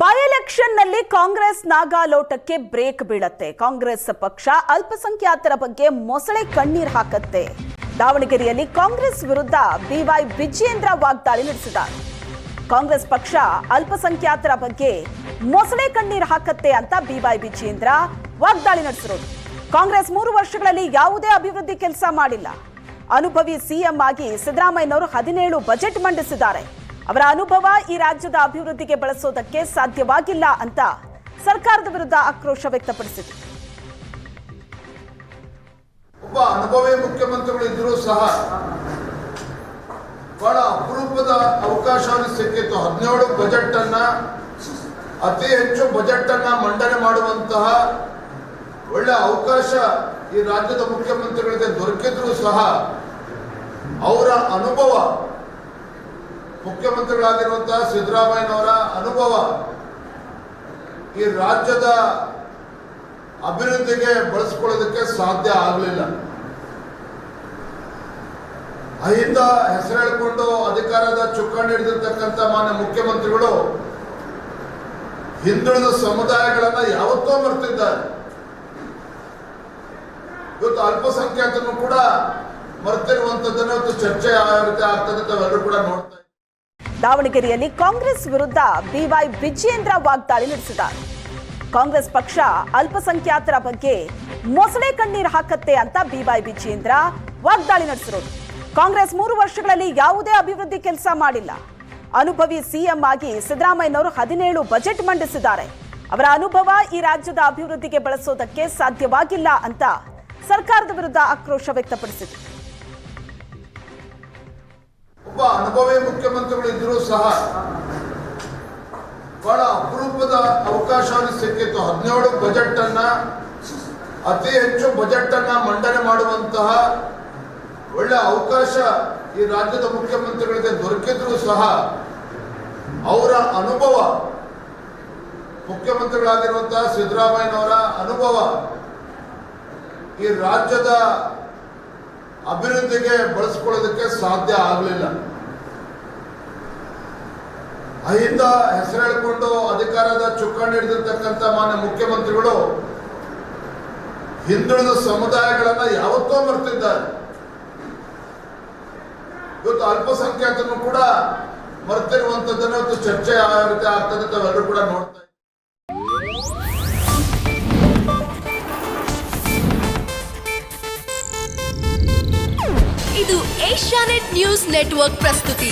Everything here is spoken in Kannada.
ಬೈ ಎಲೆಕ್ಷನ್ನಲ್ಲಿ ಕಾಂಗ್ರೆಸ್ ನಾಗಾಲೋಟಕ್ಕೆ ಬ್ರೇಕ್ ಬೀಳುತ್ತೆ. ಕಾಂಗ್ರೆಸ್ ಪಕ್ಷ ಅಲ್ಪಸಂಖ್ಯಾತರ ಬಗ್ಗೆ ಮೊಸಳೆ ಕಣ್ಣೀರ್ ಹಾಕುತ್ತೆ. ದಾವಣಗೆರೆಯಲ್ಲಿ ಕಾಂಗ್ರೆಸ್ ವಿರುದ್ಧ ಬಿವೈ ವಿಜಯೇಂದ್ರ ವಾಗ್ದಾಳಿ ನಡೆಸಿದ್ದಾರೆ. ಕಾಂಗ್ರೆಸ್ ಪಕ್ಷ ಅಲ್ಪಸಂಖ್ಯಾತರ ಬಗ್ಗೆ ಮೊಸಳೆ ಕಣ್ಣೀರ್ ಹಾಕುತ್ತೆ ಅಂತ ಬಿವೈ ವಿಜಯೇಂದ್ರ ವಾಗ್ದಾಳಿ ನಡೆಸಿರೋದು. ಕಾಂಗ್ರೆಸ್ 3 ವರ್ಷಗಳಲ್ಲಿ ಯಾವುದೇ ಅಭಿವೃದ್ಧಿ ಕೆಲಸ ಮಾಡಿಲ್ಲ. ಅನುಭವಿ ಸಿಎಂ ಆಗಿ ಸಿದ್ದರಾಮಯ್ಯನವರು 17 ಬಜೆಟ್ ಮಂಡಿಸಿದ್ದಾರೆ. ಅವರ ಅನುಭವ ಈ ರಾಜ್ಯದ ಅಭಿವೃದ್ಧಿಗೆ ಬಳಸೋದಕ್ಕೆ ಸಾಧ್ಯವಾಗಿಲ್ಲ ಅಂತ ಸರ್ಕಾರದ ವಿರುದ್ಧ ಆಕ್ರೋಶ ವ್ಯಕ್ತಪಡಿಸಿದರು. ಒಬ್ಬ ಅನುಭವಿ ಮುಖ್ಯಮಂತ್ರಿಗಳು ಇದ್ರೂ ಸಹ ಬಹಳ ಅಪರೂಪದ ಅವಕಾಶ ಸಿಕ್ಕಿತ್ತು. 17 ಬಜೆಟ್ ಅನ್ನ, ಅತಿ ಹೆಚ್ಚು ಬಜೆಟ್ ಅನ್ನ ಮಂಡನೆ ಮಾಡುವಂತಹ ಒಳ್ಳೆ ಅವಕಾಶ ಈ ರಾಜ್ಯದ ಮುಖ್ಯಮಂತ್ರಿಗಳಿಗೆ ದೊರಕಿದ್ರು ಸಹ ಅವರ ಅನುಭವ, ಮುಖ್ಯಮಂತ್ರಿಗಳಾಗಿರುವಂತಹ ಸಿದ್ದರಾಮಯ್ಯನವರ ಅನುಭವ ಈ ರಾಜ್ಯದ ಅಭಿವೃದ್ಧಿಗೆ ಬಳಸಿಕೊಳ್ಳೋದಕ್ಕೆ ಸಾಧ್ಯ ಆಗಲಿಲ್ಲ. ಅಹಿಂದ ಹೆಸರು ಹೇಳಿಕೊಂಡು ಅಧಿಕಾರದ ಚುಕ್ಕಾಣಿ ಹಿಡಿದಿರ್ತಕ್ಕಂಥ ಮಾನ್ಯ ಮುಖ್ಯಮಂತ್ರಿಗಳು ಹಿಂದುಳಿದ ಸಮುದಾಯಗಳನ್ನ ಯಾವತ್ತೋ ಮರೆತಿದ್ದಾರೆ. ಇವತ್ತು ಅಲ್ಪಸಂಖ್ಯಾತರನ್ನು ಕೂಡ ಮರೆತಿರುವಂತದ್ದನ್ನು ಇವತ್ತು ಚರ್ಚೆ ಆಗ್ತದೆ, ತಾವೆಲ್ಲರೂ ಕೂಡ ನೋಡ್ತಾ. ದಾವಣಗೆರೆಯಲ್ಲಿ ಕಾಂಗ್ರೆಸ್ ವಿರುದ್ಧ ಬಿವೈ ವಿಜಯೇಂದ್ರ ವಾಗ್ದಾಳಿ ನಡೆಸಿದ್ದಾರೆ. ಕಾಂಗ್ರೆಸ್ ಪಕ್ಷ ಅಲ್ಪಸಂಖ್ಯಾತರ ಬಗ್ಗೆ ಮೊಸಳೆ ಕಣ್ಣೀರ್ ಹಾಕುತ್ತೆ ಅಂತ ಬಿವೈ ವಿಜಯೇಂದ್ರ ವಾಗ್ದಾಳಿ ನಡೆಸಿರೋದು. ಕಾಂಗ್ರೆಸ್ 3 ವರ್ಷಗಳಲ್ಲಿ ಯಾವುದೇ ಅಭಿವೃದ್ಧಿ ಕೆಲಸ ಮಾಡಿಲ್ಲ. ಅನುಭವಿ ಸಿಎಂ ಆಗಿ ಸಿದ್ದರಾಮಯ್ಯನವರು 17 ಬಜೆಟ್ ಮಂಡಿಸಿದ್ದಾರೆ. ಅವರ ಅನುಭವ ಈ ರಾಜ್ಯದ ಅಭಿವೃದ್ಧಿಗೆ ಬಳಸೋದಕ್ಕೆ ಸಾಧ್ಯವಾಗಿಲ್ಲ ಅಂತ ಸರ್ಕಾರದ ವಿರುದ್ಧ ಆಕ್ರೋಶ ವ್ಯಕ್ತಪಡಿಸಿದರು. ಒಬ್ಬ ಅನುಭವಿ ಮುಖ್ಯಮಂತ್ರಿಗಳು ಇದ್ರೂ ಸಹ ಬಹಳ ಅಪರೂಪದ ಅವಕಾಶ ಸಿಕ್ಕಿತ್ತು. 17 ಬಜೆಟ್ ಅನ್ನ, ಅತಿ ಹೆಚ್ಚು ಬಜೆಟ್ ಅನ್ನ ಮಂಡನೆ ಮಾಡುವಂತಹ ಒಳ್ಳೆ ಅವಕಾಶ ಈ ರಾಜ್ಯದ ಮುಖ್ಯಮಂತ್ರಿಗಳಿಗೆ ದೊರಕಿದ್ರು ಸಹ ಅವರ ಅನುಭವ, ಮುಖ್ಯಮಂತ್ರಿಗಳಾಗಿರುವಂತಹ ಸಿದ್ದರಾಮಯ್ಯನವರ ಅನುಭವ ಈ ರಾಜ್ಯದ ಅಭಿವೃದ್ಧಿಗೆ ಬಳಸಿಕೊಳ್ಳೋದಕ್ಕೆ ಸಾಧ್ಯ ಆಗಲಿಲ್ಲ. ಅಹಿಂದ ಹೆಸರು ಹೇಳಿಕೊಂಡು ಅಧಿಕಾರದ ಚುಕ್ಕಾಣಿ ಹಿಡಿದಿರ್ತಕ್ಕಂಥ ಮಾನ್ಯ ಮುಖ್ಯಮಂತ್ರಿಗಳು ಹಿಂದುಳಿದ ಸಮುದಾಯಗಳನ್ನ ಯಾವತ್ತೋ ಮರೆತಿದ್ದಾರೆ. ಇವತ್ತು ಅಲ್ಪಸಂಖ್ಯಾತರನ್ನು ಕೂಡ ಮರೆತಿರುವಂತದ್ದನ್ನು ಇವತ್ತು ಚರ್ಚೆ ಆಗ್ತದೆ, ತಾವೆಲ್ಲರೂ ಕೂಡ ನೋಡ್ತಾ. ಇದು ಏಷ್ಯಾನೆಟ್ ನ್ಯೂಸ್ ನೆಟ್ವರ್ಕ್ ಪ್ರಸ್ತುತಿ.